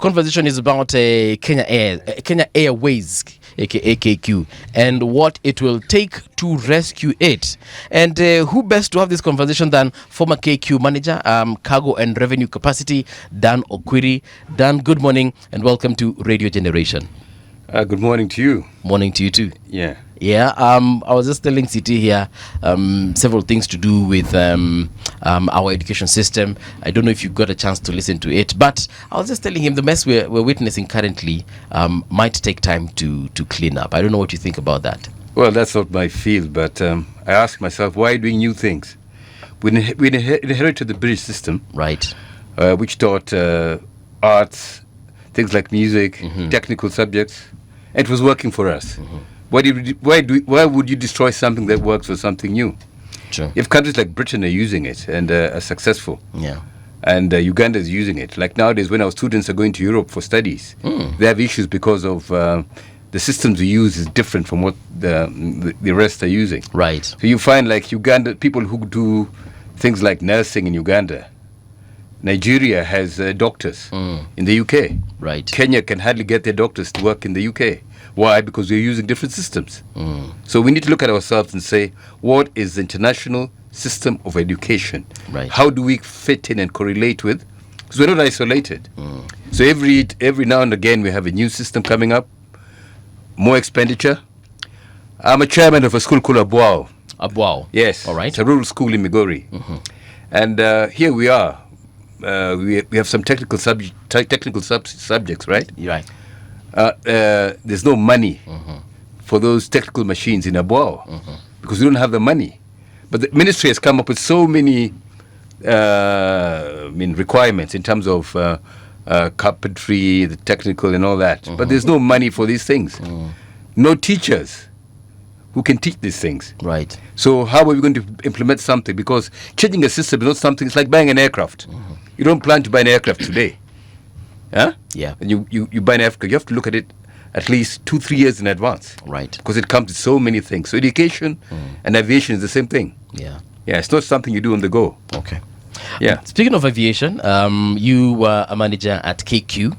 conversation is about Kenya Airways, aka KQ, and what it will take to rescue it. And who best to have this conversation than former KQ manager, cargo and revenue capacity, Dan Okwiri. Dan, good morning and welcome to Radio Generation. Good morning to you. Morning to you too. Yeah. Yeah, I was just telling City here several things to do with our education system. I don't know if you got a chance to listen to it, but I was just telling him the mess we're witnessing currently might take time to clean up. I don't know what you think about that. Well, that's not my field, but I ask myself, why doing new things? We inherited the British system, right? Which taught arts, things like music, technical subjects, and it was working for us. Why would you destroy something that works for something new? Sure. If countries like Britain are using it and are successful, yeah, and Uganda is using it, like nowadays when our students are going to Europe for studies, they have issues because of the systems we use is different from what the rest are using. Right. So you find like Uganda, people who do things like nursing in Uganda, Nigeria has doctors in the UK. Right. Kenya can hardly get their doctors to work in the UK. Why? Because we're using different systems. So we need to look at ourselves and say, what is the international system of education? Right. How do we fit in and correlate with? Because we're not isolated. So every now and again we have a new system coming up, more expenditure. I'm a chairman of a school called Abuao. Abuao. Yes. All right. It's a rural school in Migori. And here we are. We have some technical subjects, right? You're right. There's no money for those technical machines in Abuao because we don't have the money. But the ministry has come up with so many requirements in terms of carpentry, the technical and all that. But there's no money for these things. No teachers who can teach these things. Right. So how are we going to implement something? Because changing a system is not something, it's like buying an aircraft. You don't plan to buy an aircraft today. Huh? Yeah. And you buy an aircraft, you have to look at it at least 2-3 years in advance. Right. Because it comes with so many things. So education and aviation is the same thing. Yeah. Yeah, it's not something you do on the go. Okay. Yeah. Speaking of aviation, you were a manager at KQ.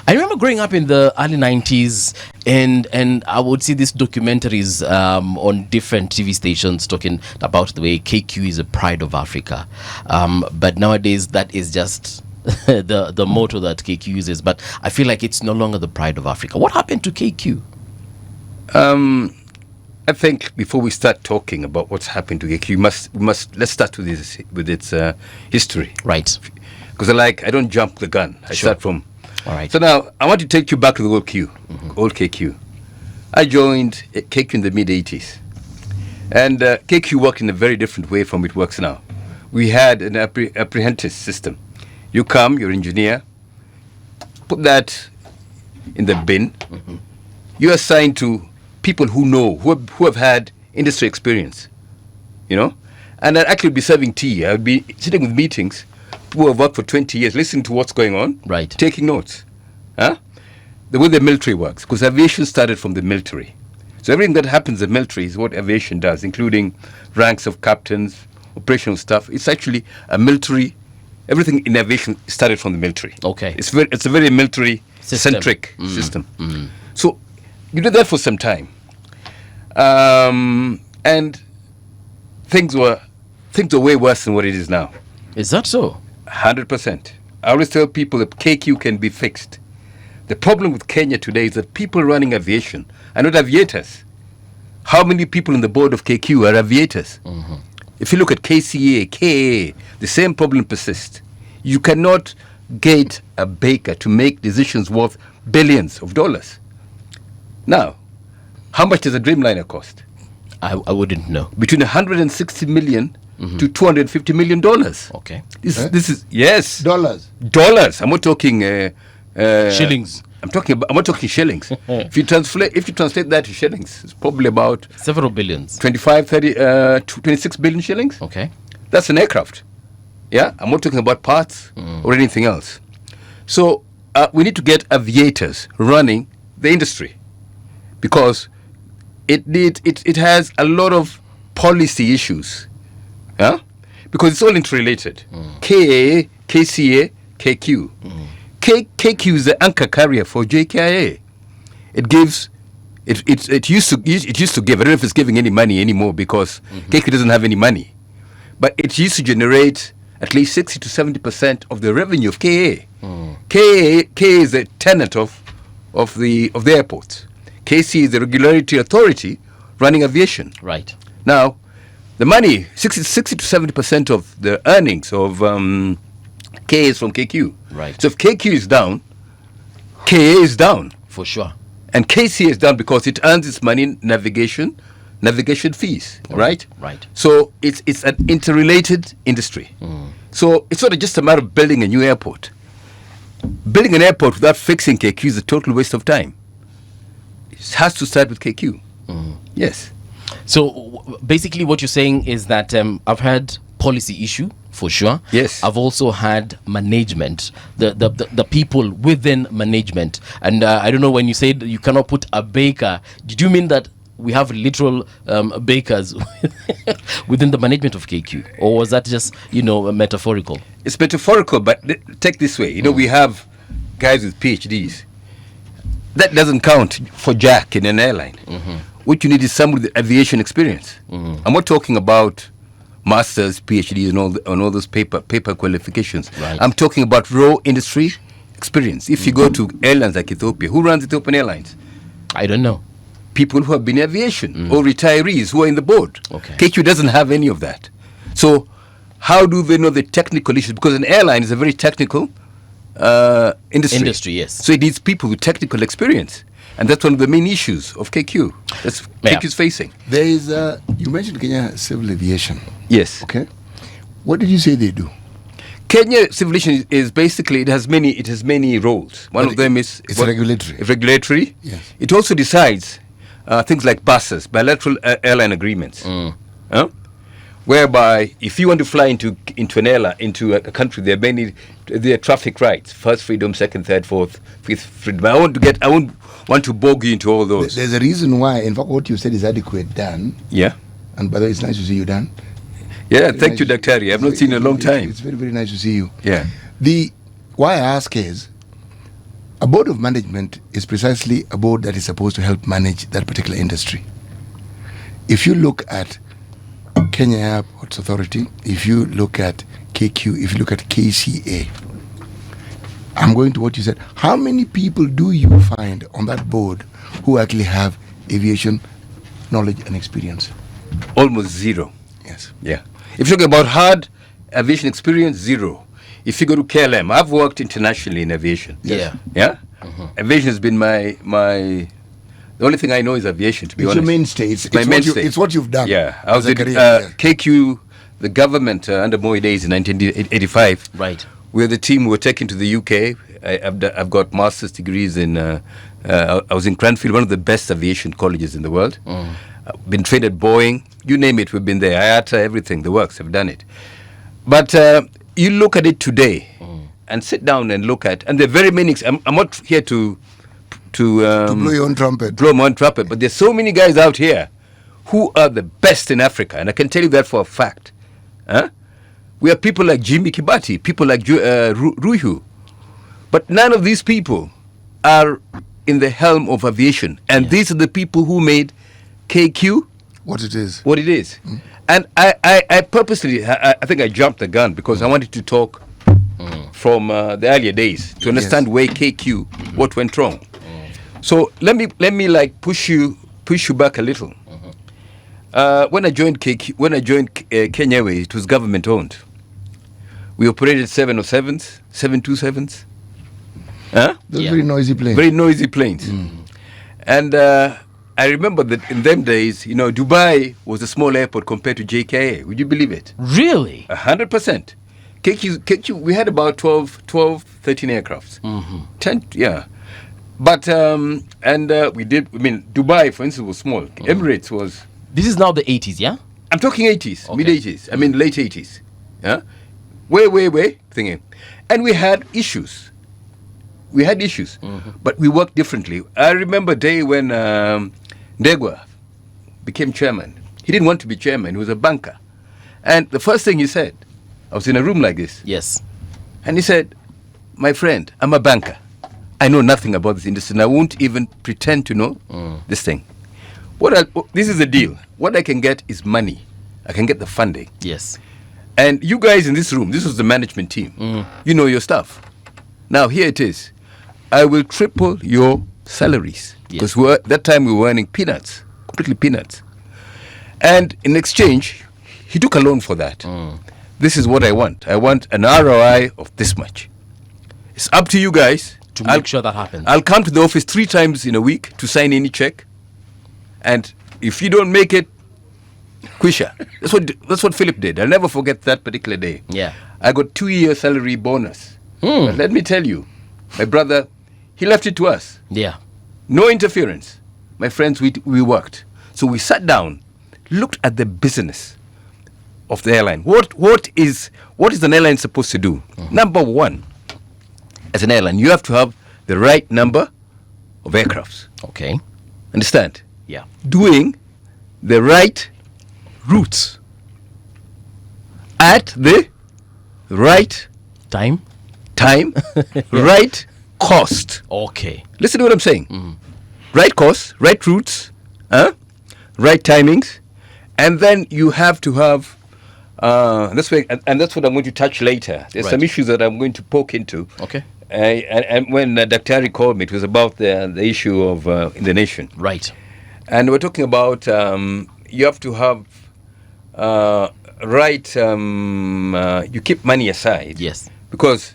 I remember growing up in the early 90s and I would see these documentaries on different TV stations talking about the way KQ is a pride of Africa. But nowadays that is just the motto that KQ uses. But I feel like it's no longer the pride of Africa. What happened to KQ? I think before we start talking about what's happened to KQ, let's start with its history. Right. Because I don't jump the gun. I start from... All right. So now, I want to take you back to the old KQ. I joined KQ in the mid-80s. And KQ worked in a very different way from it works now. We had an apprentice system. You come, you're an engineer, put that in the bin. You're assigned to people who know, who have had industry experience, you know? And I'd actually be serving tea. I would be sitting with meetings, people who have worked for 20 years, listening to what's going on, right, taking notes. Huh? The way the military works, because aviation started from the military. So everything that happens in the military is what aviation does, including ranks of captains, operational stuff. It's actually a military. Everything in aviation started from the military. Okay. It's a very military-centric system. So you did that for some time. And things were way worse than what it is now. Is that so? 100%. I always tell people that KQ can be fixed. The problem with Kenya today is that people running aviation are not aviators. How many people on the board of KQ are aviators? If you look at KCA, KAA, the same problem persists. You cannot get a baker to make decisions worth billions of dollars. Now, how much does a Dreamliner cost? I wouldn't know. Between 160 million to $250 million. Okay. This is, yes. Dollars. I'm not talking... shillings. I'm not talking shillings. If you translate that to shillings, it's probably about several billions. 26 billion shillings. Okay. That's an aircraft. Yeah, I'm not talking about parts or anything else. So we need to get aviators running the industry because it has a lot of policy issues. Yeah, because it's all interrelated. KAA, KCA, KQ. KQ is the anchor carrier for JKIA. It gives. It used to give. I don't know if it's giving any money anymore because KQ doesn't have any money, but it used to generate at least 60 to 70% of the revenue of KAA. KAA is the tenant of the airport. KC is the regulatory authority running aviation. Right. Now, the money, 60 to 70% of the earnings of KA is from KQ. Right. So if KQ is down, KA is down. For sure. And KC is down because it earns its money in navigation fees, right? Right. So it's an interrelated industry. So it's not just a matter of building a new airport. Building an airport without fixing KQ is a total waste of time. It has to start with KQ. Yes. So basically what you're saying is that I've had policy issue, for sure. Yes. I've also had management, the people within management. And I don't know, when you said you cannot put a baker, did you mean that we have literal bakers within the management of KQ? Or was that just, metaphorical? It's metaphorical, but take this way. We have guys with PhDs. That doesn't count for Jack in an airline. What you need is someone with aviation experience. I'm not talking about masters, PhDs, and all those paper qualifications. Right. I'm talking about raw industry experience. If you go to airlines like Ethiopia, who runs Ethiopian Airlines? I don't know. People who have been in aviation or retirees who are in the board. Okay. KQ doesn't have any of that. So how do they know the technical issues? Because an airline is a very technical industry. Yes. So it needs people with technical experience. And that's one of the main issues of KQ. That's KQ is facing. There is you mentioned Kenya Civil Aviation. Yes. Okay. What did you say they do? Kenya Civil Aviation is basically, it has many roles. One of them is regulatory. Regulatory. Yes. It also decides things like buses, bilateral airline agreements. Whereby if you want to fly into an airline, into a country, there are traffic rights: first freedom, second, third, fourth, fifth freedom. I won't want to bog you into all those. There's a reason why. In fact, what you said is adequate, Dan. Yeah. And by the way, it's nice to see you, Dan. Yeah, thank you, Daktari. I've not seen you in a long time. It's very, very nice to see you. Yeah. Why I ask is, a board of management is precisely a board that is supposed to help manage that particular industry. If you look at Kenya Airports Authority, if you look at KQ, if you look at KCA, I'm going to what you said. How many people do you find on that board who actually have aviation knowledge and experience? Almost zero. Yes. Yeah. If you're talking about hard aviation experience, zero. If you go to KLM, I've worked internationally in aviation. Yeah. Yeah? Aviation has been my the only thing I know is aviation, to be honest. It's your mainstay. My mainstay. It's what you've done. Yeah. I was as a in career, yes. KQ, the government under Moi days in 1985. Right. We're the team who were taken to the UK. I've got master's degrees in, I was in Cranfield, one of the best aviation colleges in the world. I've been trained at Boeing. You name it, we've been there. IATA, everything, the works, have done it. But you look at it today and sit down and look at, and there are very many, I'm not here to blow your own trumpet. Blow my own trumpet, but there's so many guys out here who are the best in Africa, and I can tell you that for a fact. We have people like Jimmy Kibati, people like Ruihu, but none of these people are in the helm of aviation, and these are the people who made KQ what it is. And I purposely, I think I jumped the gun because I wanted to talk from the earlier days to understand where KQ, what went wrong. So let me like push you back a little. When I joined Kenya Airways, it was government owned. We operated 707s, 727s. Those very noisy planes. Very noisy planes. And I remember that in them days, Dubai was a small airport compared to JKA. Would you believe it? Really? 100%. KQ, we had about 13 aircrafts. 10, yeah. But, we did, Dubai, for instance, was small. Emirates was... This is now the 80s, yeah? I'm talking 80s, Okay. mid-80s. Late 80s. Yeah? Way thinking. And we had issues. But we worked differently. I remember a day when Ndegwa became chairman. He didn't want to be chairman. He was a banker. And the first thing he said, I was in a room like this. Yes. And he said, my friend, I'm a banker. I know nothing about this industry, and I won't even pretend to know this thing. This is the deal. What I can get is money. I can get the funding. Yes. And you guys in this room, this was the management team. You know your stuff. Now, here it is. I will triple your salaries. Because that time we were earning peanuts, completely peanuts. And in exchange, he took a loan for that. This is what I want. I want an ROI of this much. It's up to you guys. To make sure that happens. I'll come to the office 3 times in a week to sign any check. And if you don't make it, Quisha. That's what Philip did. I'll never forget that particular day. Yeah. I got 2-year salary bonus. But let me tell you, my brother, he left it to us. Yeah. No interference. My friends, we worked. So we sat down, looked at the business of the airline. What is an airline supposed to do? Number one, as an airline, you have to have the right number of aircrafts. Okay. Understand? Yeah. Doing the right routes at the right Time. right cost. Okay. Listen to what I'm saying. Right cost, right routes, right timings, and then you have to have. That's what I'm going to touch later. There's some issues that I'm going to poke into. Okay. And when Dr. Harry called me, it was about the issue of in the nation. Right. And we're talking about you have to have you keep money aside. Yes. Because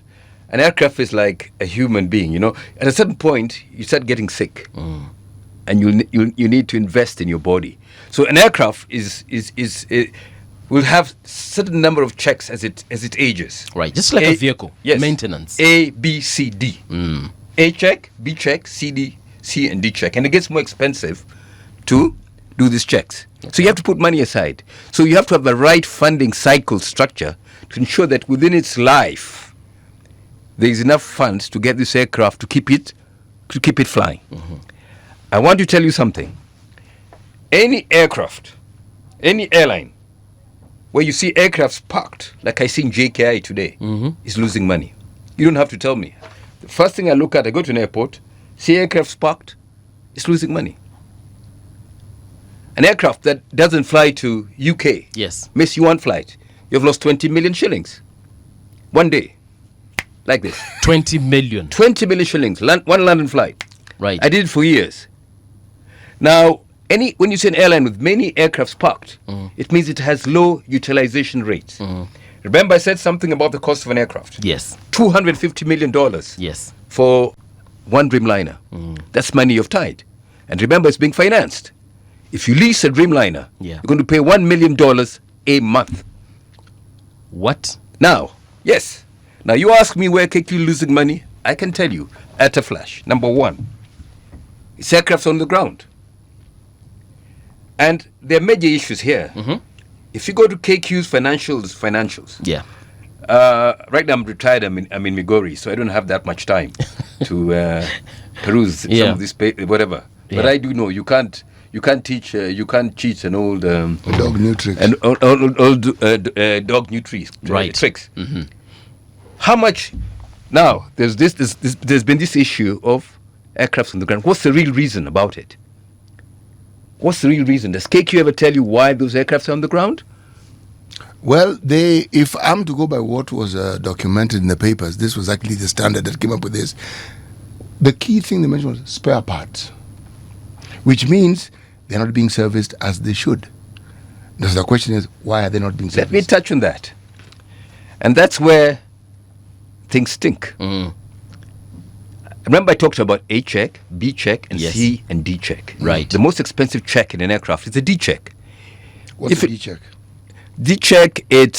an aircraft is like a human being, you know. At a certain point, you start getting sick, and you need to invest in your body. So an aircraft will have certain number of checks as it ages. Right. Just like a vehicle. Yes. Maintenance. A, B, C, D. A check, B check, C and D check, and it gets more expensive to do these checks. Okay. So you have to put money aside. So you have to have the right funding cycle structure to ensure that within its life there is enough funds to get this aircraft to keep it flying. I want to tell you something. Any aircraft, any airline where you see aircrafts parked, like I see in JKI today, is losing money. You don't have to tell me. The first thing I look at, I go to an airport, see aircrafts parked, it's losing money. An aircraft that doesn't fly to UK, miss you one flight, you've lost 20 million shillings. One day, like this. 20 million. 20 million shillings, one London flight. Right. I did it for years. Now, when you see an airline with many aircrafts parked, it means it has low utilization rates. Remember I said something about the cost of an aircraft? Yes. $250 million. Yes. For one Dreamliner. That's money you've tied. And remember, it's being financed. If you lease a Dreamliner, you're going to pay $1 million a month. What? Now, yes. Now, you ask me where KQ losing money, I can tell you at a flash. Number one, it's aircrafts on the ground. And there are major issues here. If you go to KQ's financials. Yeah. Right now I'm retired. I'm in Migori, so I don't have that much time to peruse some of this whatever. But I do know you can't teach you can't cheat an old dog new tricks. An old dog new tricks. Tricks. How much? Now there's been this issue of aircrafts on the ground. What's the real reason about it? What's the real reason? Does KQ ever tell you why those aircrafts are on the ground? Well, if I'm to go by what was documented in the papers, this was actually the standard that came up with this. The key thing they mentioned was spare parts, which means they're not being serviced as they should. So the question is, why are they not being serviced? Let me touch on that. And that's where things stink. Remember I talked about A check, B check, and C and D check. Right. The most expensive check in an aircraft is a D check. What's a D check? D check, in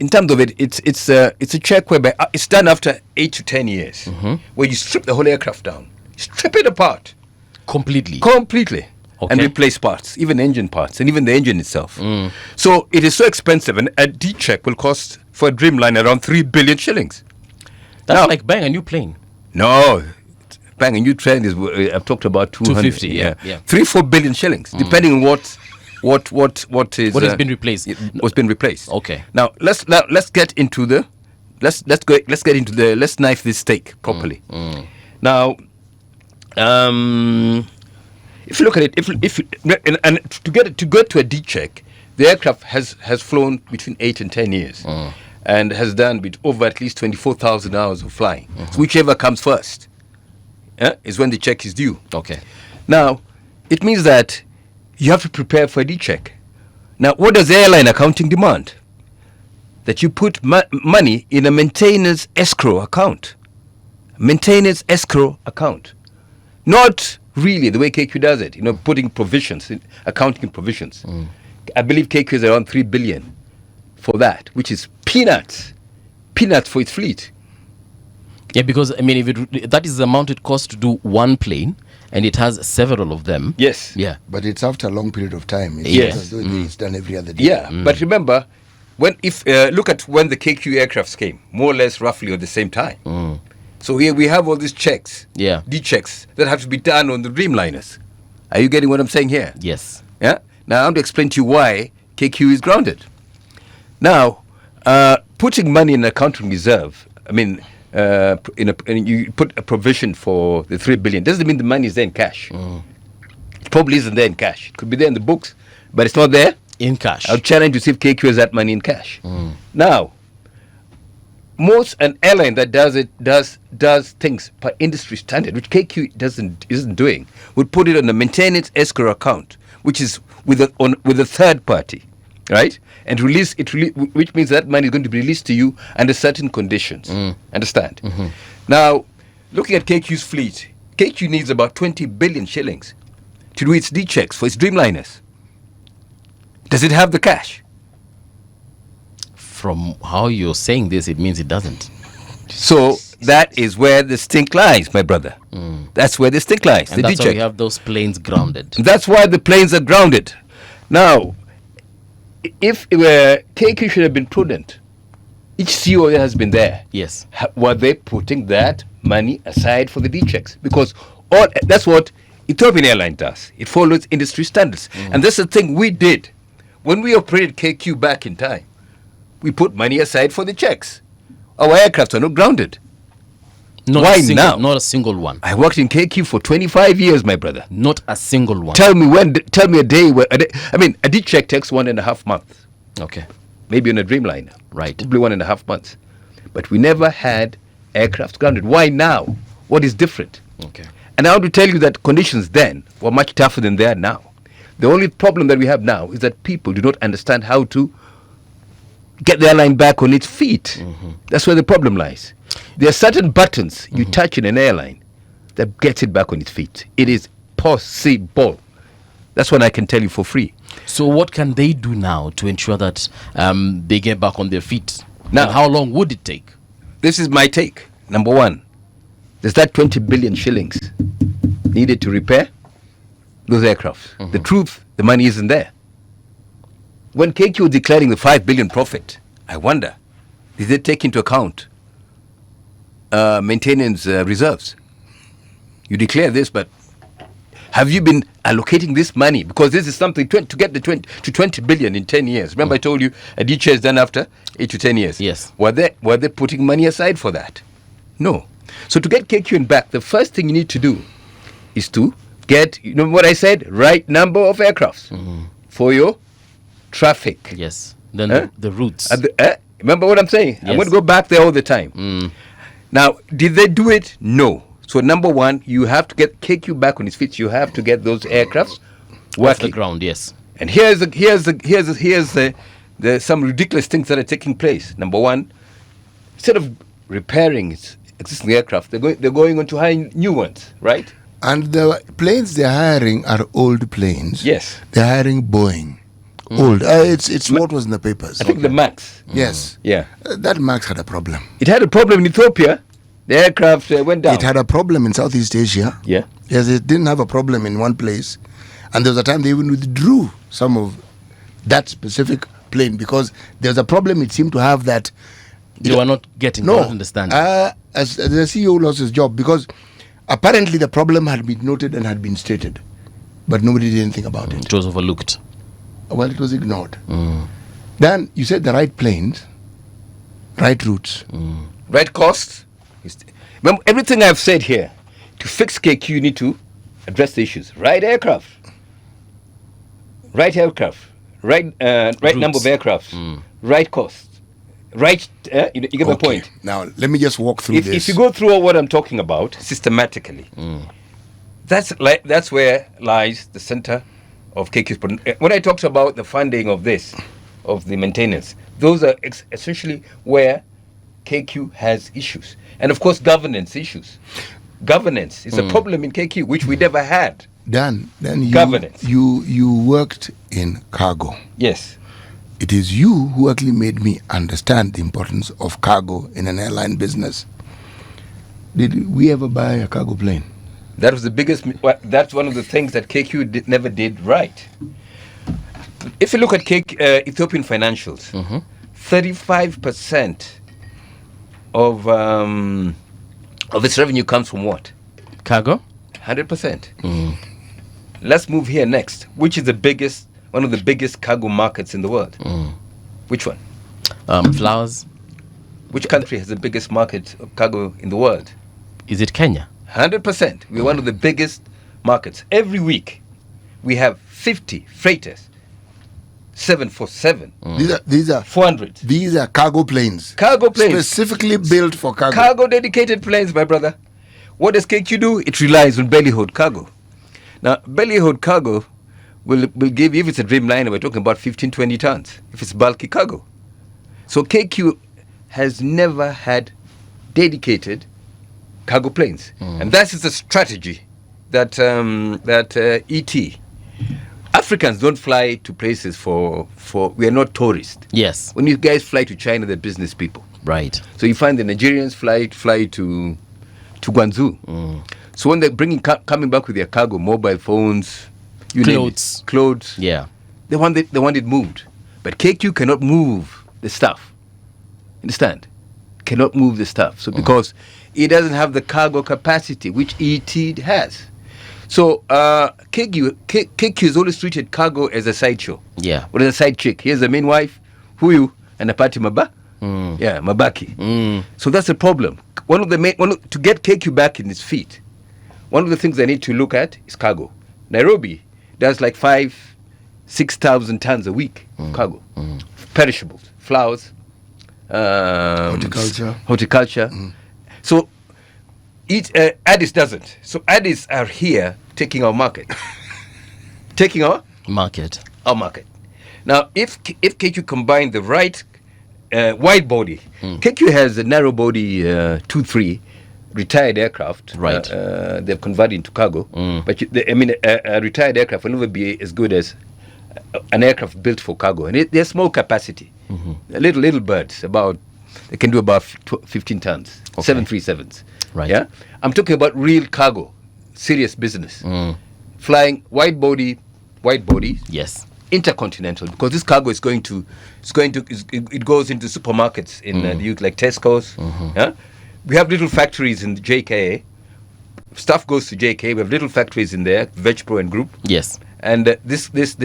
terms of it's a check whereby it's done after 8 to 10 years, where you strip the whole aircraft down, strip it apart completely, and replace parts, even engine parts, and even the engine itself. So it is so expensive, and a D check will cost for a Dreamliner around 3 billion shillings. That's like buying a new plane. No. Bang, a new trend is I've talked about 250, 250, 3-4 billion shillings, depending on what has been replaced. What's been replaced. Okay. Now let's get into the let's knife this steak properly. Now, if you look at it, to get to a D check, the aircraft has flown between 8 and 10 years, and has done over at least 24,000 hours of flying. So whichever comes first, is when the check is due. Okay. Now, it means that you have to prepare for a D check. Now, what does airline accounting demand? That you put money in a maintenance escrow account. Maintenance escrow account. Not really the way KQ does it, putting provisions, accounting provisions. I believe KQ is around 3 billion for that, which is peanuts for its fleet. Yeah, because, if that is the amount it costs to do one plane, and it has several of them. Yes. Yeah. But it's after a long period of time. It's Yes. not as though it's done every other day. Yeah, but remember, look at when the KQ aircrafts came, more or less roughly at the same time. So here we have all these checks, D checks, that have to be done on the Dreamliners. Are you getting what I'm saying here? Yes. Yeah. Now I want to explain to you why KQ is grounded. Now, putting money in an accounting reserve, you put a provision for the 3 billion, doesn't mean the money is there in cash. It probably isn't there in cash. It could be there in the books, but it's not there in cash. I'll challenge to see if KQ has that money in cash. Now, an airline that does things per industry standard, which KQ isn't doing, would put it on a maintenance escrow account, which is with a third party, right? And release it, which means that money is going to be released to you under certain conditions. Understand? Now, looking at KQ's fleet, KQ needs about 20 billion shillings to do its D checks for its Dreamliners. Does it have the cash? From how you're saying this, it means it doesn't. So that is where the stink lies, my brother. That's where the stink lies. And that's why we have those planes grounded. That's why the planes are grounded. Now, if KQ should have been prudent, each CEO has been there. Yes. Were they putting that money aside for the D checks? Because that's what Ethiopian Airline does. It follows industry standards. And that's the thing we did. When we operated KQ back in time, we put money aside for the checks. Our aircraft are not grounded. Why now? Not a single one. I worked in KQ for 25 years, my brother. Not a single one. Tell me a day where, a D check takes 1.5 months. Okay. Maybe on a Dreamliner. Right. Probably 1.5 months. But we never had aircraft grounded. Why now? What is different? Okay. And I want to tell you that conditions then were much tougher than they are now. The only problem that we have now is that people do not understand how to get the airline back on its feet. That's where the problem lies. There are certain buttons you touch in an airline that gets it back on its feet. It is possible. That's what I can tell you for free. So what can they do now to ensure that they get back on their feet? Now, and how long would it take? This is my take. Number one, there's that 20 billion shillings needed to repair those aircraft. The truth, the money isn't there. When KQ was declaring the 5 billion profit, I wonder, did they take into account maintenance reserves? You declare this, but have you been allocating this money? Because this is something to get to 20 billion in 10 years. Remember I told you a DCHA is done after 8 to 10 years. Yes. Were they putting money aside for that? No. So to get KQ back, the first thing you need to do is to get, you know what I said, right number of aircrafts for your traffic. Yes. Then the routes. Remember what I'm saying? Yes. I'm going to go back there all the time. Now, did they do it? No. So number one, you have to get KQ back on its feet. You have to get those aircrafts working. Off the ground, yes. And here's some ridiculous things that are taking place. Number one, instead of repairing existing aircraft, they're going on to hire new ones, right? And the planes they're hiring are old planes. Yes. They're hiring Boeing. Old. It's what was in the papers. I think the MAX. Yes. Yeah. That MAX had a problem. It had a problem in Ethiopia. The aircraft went down. It had a problem in Southeast Asia. Yeah. Yes, it didn't have a problem in one place. And there was a time they even withdrew some of that specific plane because there was a problem. It seemed to have that. They were not getting, no, not understanding. As the CEO lost his job because apparently the problem had been noted and had been stated, but nobody did anything about it. It was overlooked. Well, it was ignored. Then you said the right planes, right routes. Right costs. Remember, everything I've said here, to fix KQ, you need to address the issues. Right aircraft. Right number of aircrafts. Right cost. Right, you get my point. Now, let me just walk through this. If you go through what I'm talking about systematically, that's where lies the center of KQ's. When I talked about the funding of this, of the maintenance, those are essentially where KQ has issues. And of course, governance issues. Governance is a problem in KQ, which we never had. Dan, governance. You worked in cargo. Yes. It is you who actually made me understand the importance of cargo in an airline business. Did we ever buy a cargo plane? That was the biggest. That's one of the things that KQ never did right. If you look at Ethiopian financials, 35% of its revenue comes from what? Cargo? 100%. Let's move here next. Which is one of the biggest cargo markets in the world? Which one? Flowers. Which country has the biggest market of cargo in the world? Is it Kenya? 100%. We're one of the biggest markets. Every week, we have 50 freighters, 747. These are 400. These are cargo planes. Cargo planes. Specifically built for cargo. Cargo dedicated planes, my brother. What does KQ do? It relies on belly hold cargo. Now, belly hold cargo will give you, if it's a Dreamliner, we're talking about 15, 20 tons, if it's bulky cargo. So KQ has never had dedicated cargo planes. And that is the strategy that ET. Africans don't fly to places for we are not tourists. Yes. When you guys fly to China, they're business people. Right. So you find the Nigerians fly to Guangzhou. So when they're coming back with their cargo, mobile phones, clothes. Yeah. They want it moved. But KQ cannot move the stuff. Understand? Cannot move the stuff. So because it doesn't have the cargo capacity which ET has. So KQ has always treated cargo as a sideshow. Yeah. Or as a side chick. Here's the main wife, Huyu, and a party Maba. Yeah, Mabaki. So that's the problem. To get KQ back in its feet, one of the things they need to look at is cargo. Nairobi does like 5,000-6,000 tons a week of cargo. Perishables, flowers, horticulture. So Addis doesn't. So Addis are here taking our market. Our market. Now, if KQ combine the right wide body, KQ has a narrow body 2-3 retired aircraft. Right. They've converted into cargo. But a retired aircraft will never be as good as an aircraft built for cargo. And they're small capacity. Little birds. They can do about 15 tons. Okay. 737s. Right. Yeah. I'm talking about real cargo, serious business. Flying wide body. Yes. Intercontinental, because this cargo it goes into supermarkets in the UK, like Tesco's. Yeah? We have little factories in the JKA. Stuff goes to JKA. We have little factories in there, VegPro and Group. Yes. And this is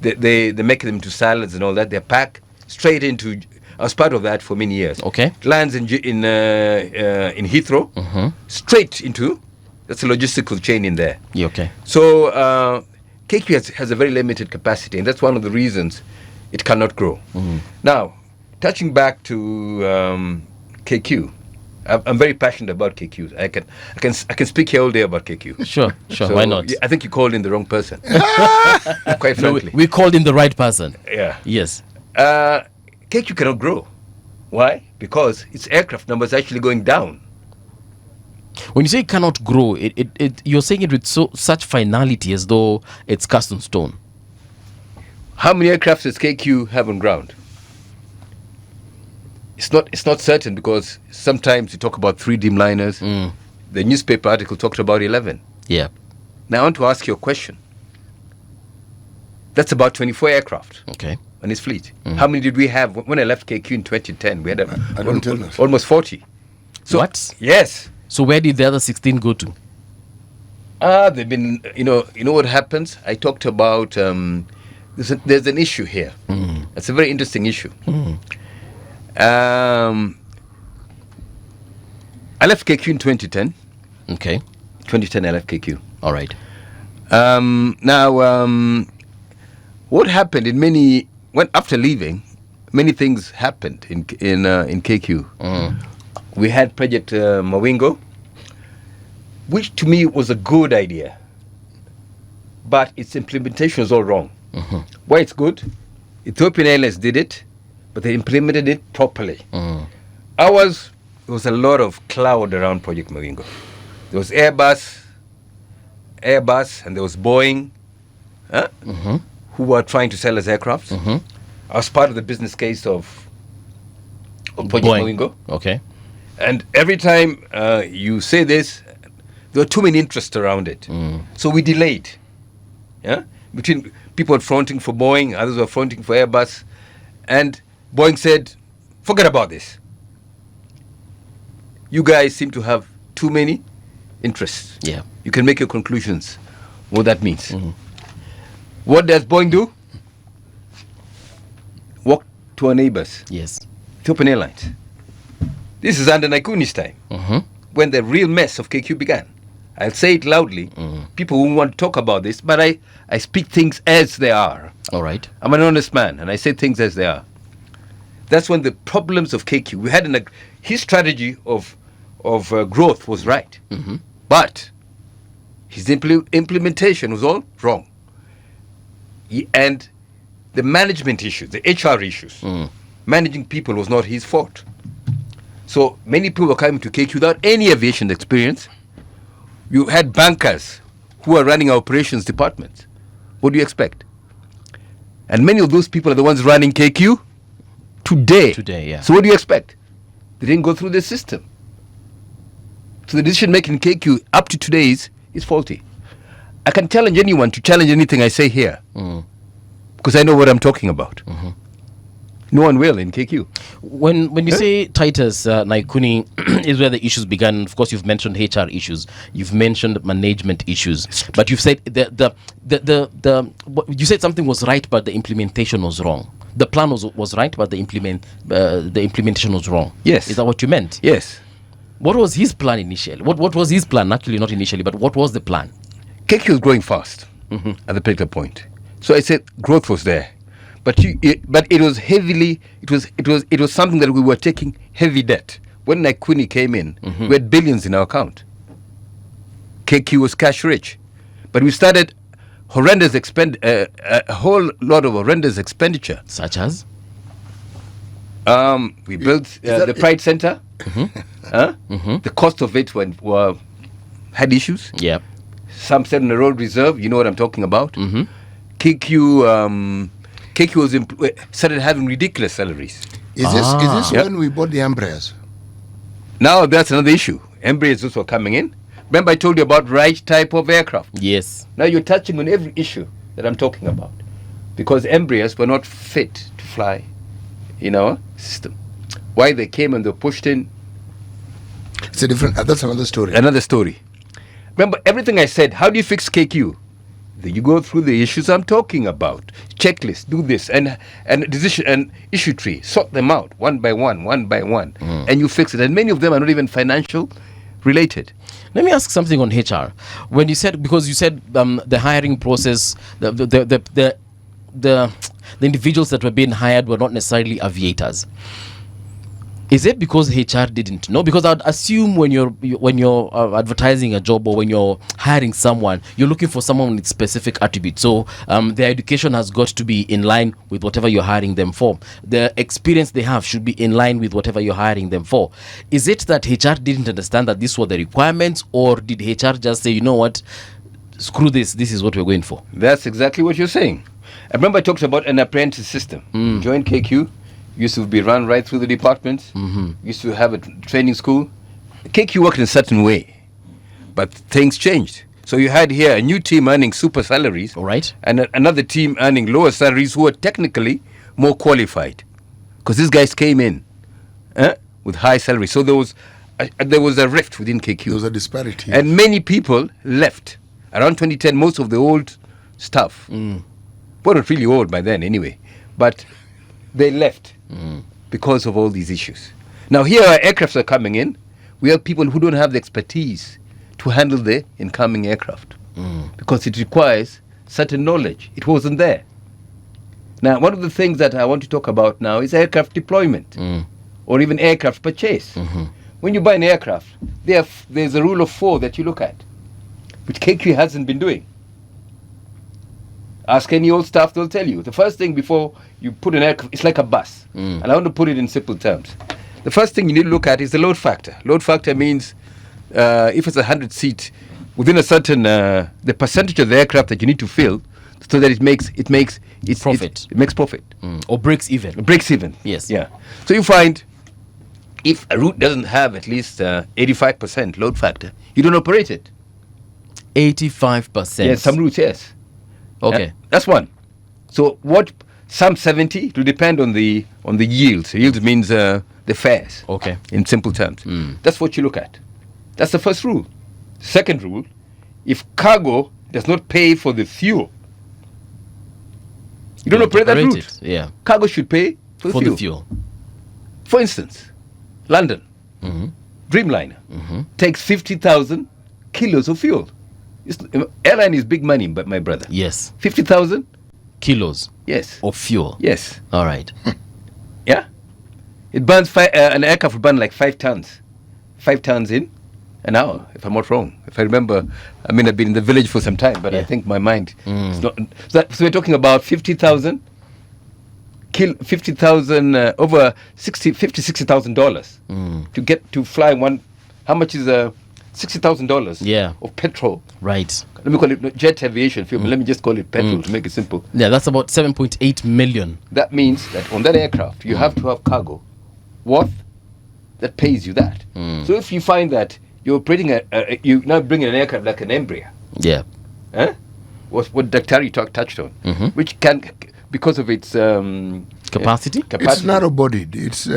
they make them into salads and all that. They're packed straight into. I was part of that for many years. Okay. It lands in Heathrow, straight into. That's a logistical chain in there. Yeah, okay. So KQ has a very limited capacity, and that's one of the reasons it cannot grow. Now, touching back to KQ, I'm very passionate about KQ. I can speak here all day about KQ. Sure. So why not? I think you called in the wrong person. Quite frankly, we called in the right person. Yeah. Yes. KQ cannot grow. Why? Because its aircraft number is actually going down. When you say it cannot grow, you're saying it with such finality as though it's cast in stone. How many aircraft does KQ have on ground? It's not certain, because sometimes you talk about 3 Dreamliners. The newspaper article talked about 11. Yeah. Now I want to ask you a question. That's about 24 aircraft. Okay. On his fleet. How many did we have when I left KQ in 2010? We had almost 40. So, what? Yes. So where did the other 16 go to? They've been, you know what happens? I talked about, there's an issue here. It's a very interesting issue. I left KQ in 2010. Okay. 2010, I left KQ. All right. What happened after leaving, many things happened in KQ. We had Project Mawingu, which to me was a good idea, but its implementation was all wrong. Why it's good? Ethiopian Airlines did it, but they implemented it properly. There was a lot of cloud around Project Mawingu. There was Airbus, and there was Boeing, who were trying to sell us aircraft. I was part of the business case of Project Mawingu. Okay. And every time you say this, there were too many interests around it. So we delayed. Yeah? Between people fronting for Boeing, others were fronting for Airbus. And Boeing said, forget about this. You guys seem to have too many interests. Yeah. You can make your conclusions what that means. What does Boeing do? Walk to our neighbors. Yes. Ethiopian Airlines. This is under Naikuni's time, when the real mess of KQ began. I'll say it loudly. People won't want to talk about this, but I speak things as they are. All right. I'm an honest man, and I say things as they are. That's when the problems of KQ, we had his strategy of growth was right, but his implementation was all wrong. And the management issues, the HR issues, managing people was not his fault. So many people were coming to KQ without any aviation experience. You had bankers who are running our operations departments. What do you expect? And many of those people are the ones running KQ today. Yeah. So what do you expect? They didn't go through the system. So the decision making in KQ up to today is faulty. I can challenge anyone to challenge anything I say here, because I know what I'm talking about. No one will in KQ. When you say Titus, Naikuni is where the issues began. Of course, you've mentioned HR issues. You've mentioned management issues. But you've said you said something was right, but the implementation was wrong. The plan was right, but the implementation was wrong. Yes. Is that what you meant? Yes. What was his plan initially? What was his plan? Actually, not initially, but what was the plan? KQ was growing fast at the particular point. So I said growth was there. But it was heavily, it was something that we were taking heavy debt. When Naikuni came in, we had billions in our account. KQ was cash rich. But we started horrendous a whole lot of horrendous expenditure. Such as? We built the Pride Center. The cost of it had issues. Yeah. Some said on the road reserve, you know what I'm talking about. KQ started having ridiculous salaries. Is this when we bought the Embraers? Now that's another issue. Embraers also coming in. Remember I told you about right type of aircraft. Yes. Now you're touching on every issue that I'm talking about, because Embraers were not fit to fly in our system. Why they came and they were pushed in. It's a different. That's another story. Another story. Remember everything I said. How do you fix KQ? You go through the issues I'm talking about. Checklist, do this, and decision and issue tree. Sort them out one by one, and you fix it. And many of them are not even financial related. Let me ask something on HR. When you said, because you said the hiring process, the individuals that were being hired were not necessarily aviators. Is it because HR didn't know? Because I'd assume when you're advertising a job or when you're hiring someone, you're looking for someone with specific attributes. So their education has got to be in line with whatever you're hiring them for. The experience they have should be in line with whatever you're hiring them for. Is it that HR didn't understand that these were the requirements, or did HR just say, you know what, screw this, this is what we're going for? That's exactly what you're saying. I remember I talked about an apprentice system. Join KQ. Used to be run right through the departments. Used to have a training school. KQ worked in a certain way, but things changed. So you had here a new team earning super salaries, all right, and another team earning lower salaries who were technically more qualified, because these guys came in with high salaries. So there was a rift within KQ. There was a disparity, and many people left. Around 2010, most of the old staff, well, not really old by then anyway, but they left. because of all these issues. Now here our aircrafts are coming in. We have people who don't have the expertise to handle the incoming aircraft because it requires certain knowledge. It wasn't there. Now, one of the things that I want to talk about now is aircraft deployment or even aircraft purchase. When you buy an aircraft, there's a rule of 4 that you look at, which KQ hasn't been doing. Ask any old staff, they'll tell you. The first thing before you put an aircraft, it's like a bus. And I want to put it in simple terms. The first thing you need to look at is the load factor. Load factor means if it's 100-seat, within a certain the percentage of the aircraft that you need to fill, so that it makes Profit. It makes profit Or breaks even. It breaks even. Yes. Yeah. So you find if a route doesn't have at least 85% load factor, you don't operate it. 85%. Yes, some routes, yes. Okay. Yeah, that's one. So what? Some 70. It will depend on the yields. Yields means the fares. Okay. In simple terms, that's what you look at. That's the first rule. Second rule: if cargo does not pay for the fuel, you don't operate that route. It. Yeah. Cargo should pay for The fuel. For instance, London Dreamliner takes 50,000 kilos of fuel. Airline is big money, but my brother. Yes. 50,000 Kilos Yes. of fuel. Yes. All right. Yeah. It burns an aircraft will burn like 5 tons. 5 tons in an hour, if I'm not wrong. If I remember, I mean, I've been in the village for some time, but I think my mind is not. So we're talking about 50,000, over $60,000 to get to fly one. How much is $60,000? Yeah. Of petrol. Right. Let me call it jet aviation fuel. Let me just call it petrol to make it simple. Yeah, that's about 7.8 million. That means that on that aircraft, you have to have cargo worth that pays you that. So if you find that you're operating you now bring in an aircraft like an Embraer, what Dr. touched on, which can, because of its Capacity? It's narrow-bodied. It's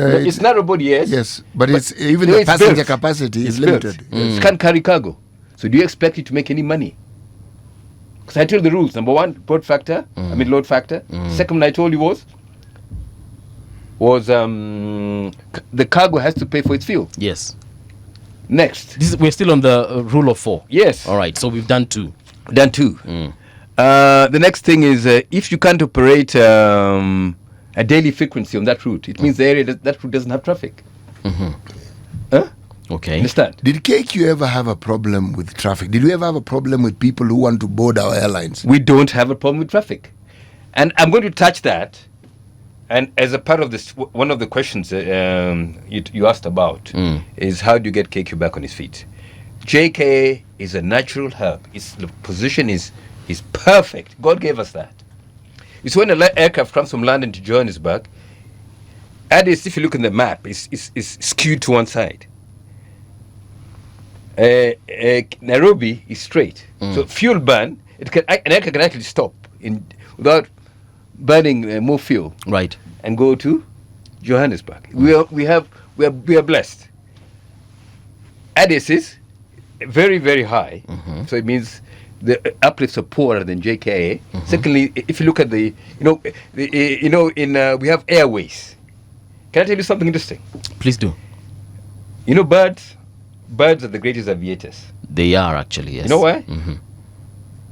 narrow-body, yes. Yes, but it's even the passenger capacity is limited. It can't carry cargo. So do you expect it to make any money? Because I tell you the rules. Number one, load factor. Second one I told you was the cargo has to pay for its fuel. Yes. Next. We're still on the rule of 4. Yes. All right, so we've done 2. Done 2. The next thing is if you can't operate a daily frequency on that route, it means the area that route doesn't have traffic. Okay. Understand? Did KQ ever have a problem with traffic? Did we ever have a problem with people who want to board our airlines? We don't have a problem with traffic. And I'm going to touch that. And as a part of this, one of the questions you asked about is how do you get KQ back on his feet? JKA is a natural hub. The position is perfect. God gave us that. It's when an aircraft comes from London to Johannesburg, Addis, if you look in the map, is skewed to one side. Nairobi is straight. So fuel burn, an aircraft can actually stop without burning more fuel. Right. And go to Johannesburg. We are blessed. Addis is very, very high. So it means the uplifts are poorer than JKA. Secondly, if you look at we have Airways. Can I tell you something interesting? Please do. You know, birds are the greatest aviators. They are actually, yes. You know why?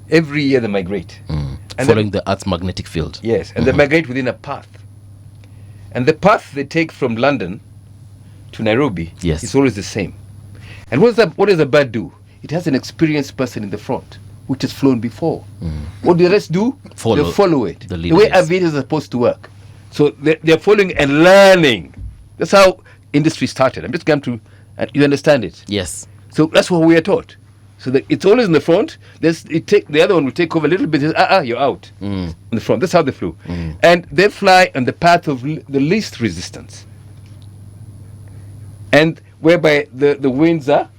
Every year they migrate. And following the Earth's magnetic field. Yes, and they migrate within a path. And the path they take from London to Nairobi is always the same. And what does a bird do? It has an experienced person in the front, which has flown before. What do the rest do? They follow it. The way aviators are supposed to work. So they're following and learning. That's how industry started. I'm just going to, you understand it? Yes. So that's what we are taught. So that it's always in the front. The other one will take over a little bit. You're out in the front. That's how they flew. And they fly on the path of the least resistance. And whereby the winds are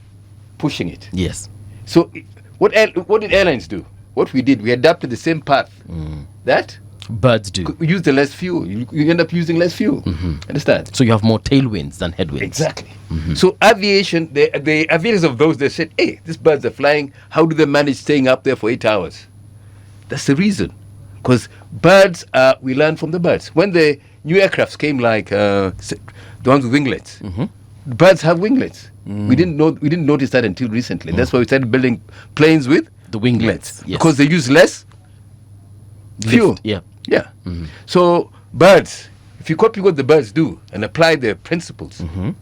pushing it. Yes. So what did airlines do? What we did, we adapted the same path that birds do. We use the less fuel. You end up using less fuel. Understand? So you have more tailwinds than headwinds. Exactly. So aviation, the aviators of those, they said, hey, these birds are flying. How do they manage staying up there for 8 hours? That's the reason. Because birds, we learn from the birds. When new aircrafts came like the ones with winglets. Birds have winglets. We didn't notice that until recently. That's why we started building planes with The winglets. Yes. because they use less fuel. Yeah. Yeah. So birds, if you copy what the birds do and apply their principles in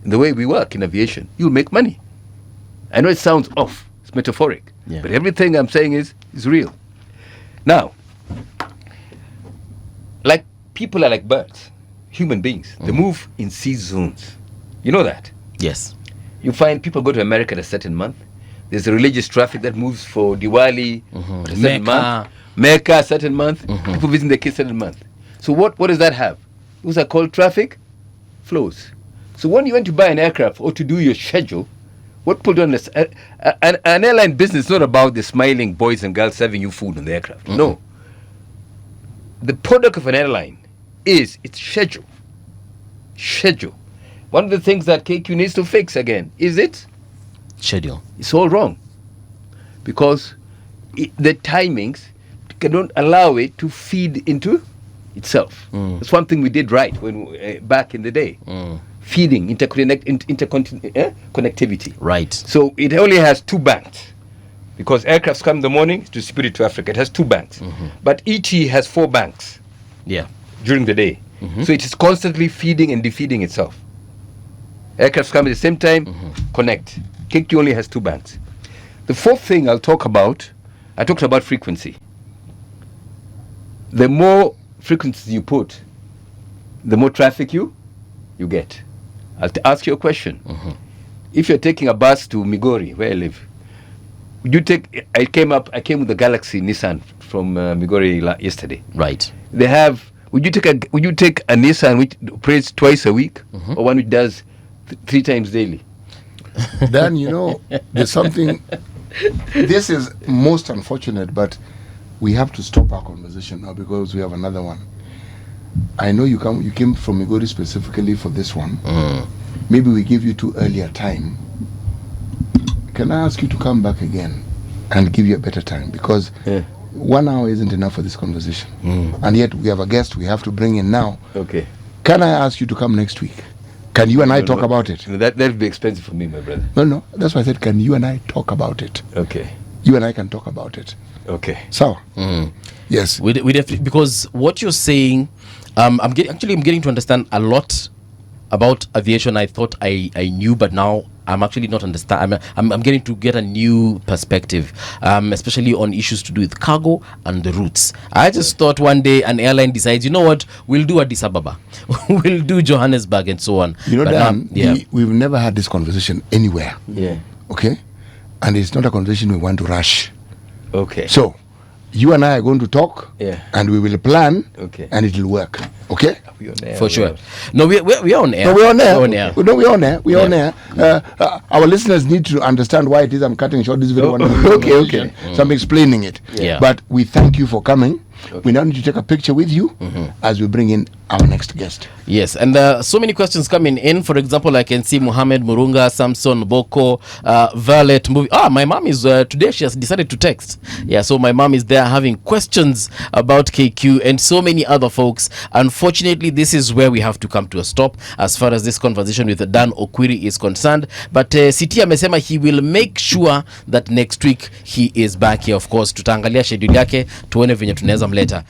the way we work in aviation, you'll make money. I know it sounds off. It's metaphoric. Yeah. But everything I'm saying is real. Now, like people are like birds, human beings. They move in seasons. You know that? Yes. You find people go to America at a certain month. There's a religious traffic that moves for Diwali at a certain month. Mecca a certain month. People visiting their kids a certain month. So what does that have? Those are called traffic flows. So when you went to buy an aircraft or to do your schedule, what put on this? An airline business is not about the smiling boys and girls serving you food on the aircraft. No. The product of an airline is its schedule. Schedule. One of the things that KQ needs to fix again is its Schedule. It's all wrong. Because the timings don't allow it to feed into itself. That's one thing we did right when back in the day. Feeding, connectivity. Right. So it only has 2 banks. Because aircrafts come in the morning to distribute it to Africa. It has 2 banks. But ET has 4 banks Yeah. during the day. So it is constantly feeding and defeeding itself. Aircrafts come at the same time, connect. KQ only has 2 banks. The 4th thing I'll talk about, I talked about frequency. The more frequencies you put, the more traffic you get. I'll ask you a question. If you're taking a bus to Migori, where I live, would you take? I came with the Galaxy Nissan from Migori yesterday. Right. They have. Would you take a Nissan which operates twice a week, or one which does 3 times daily? Then, you know, there's something. This is most unfortunate, but we have to stop our conversation now because we have another one. I know you came from Migori specifically for this one. Maybe we give you too early a time. Can I ask you to come back again and give you a better time? Because 1 hour isn't enough for this conversation. And yet we have a guest we have to bring in now. Okay. Can I ask you to come next week? Can you and I talk about it? No, that'd be expensive for me, my brother. No. That's why I said, can you and I talk about it? Okay. You and I can talk about it. Okay. So, yes. We definitely, because what you're saying, I'm getting to understand a lot about aviation. I thought I knew, but now I'm actually not understand. I'm getting to get a new perspective, especially on issues to do with cargo and the routes. I just thought one day an airline decides, you know what, we'll do Addis Ababa, we'll do Johannesburg, and so on. You know, but Dan, yeah, we've never had this conversation anywhere. Yeah. Okay? And it's not a conversation we want to rush. Okay. So, you and I are going to talk, and we will plan, and it will work. Okay? We on air, for sure. No, we're on air. No, we're on air. We're on air. No, we're on air. We're on air. Our listeners need to understand why it is I'm cutting short this video. Okay. So I'm explaining it. Yeah. But we thank you for coming. We now need to take a picture with you as we bring in our next guest. Yes, and so many questions coming in. For example, I can see Muhammad Murunga, Samson Boko, Violet movie. My mom is today. She has decided to text. Yeah, so my mom is there having questions about KQ and so many other folks. Unfortunately, this is where we have to come to a stop as far as this conversation with Dan Okwiri is concerned. But Siti amesema he will make sure that next week he is back here. Of course, tutaangalia schedule yake tuone venye tunaweza mleta.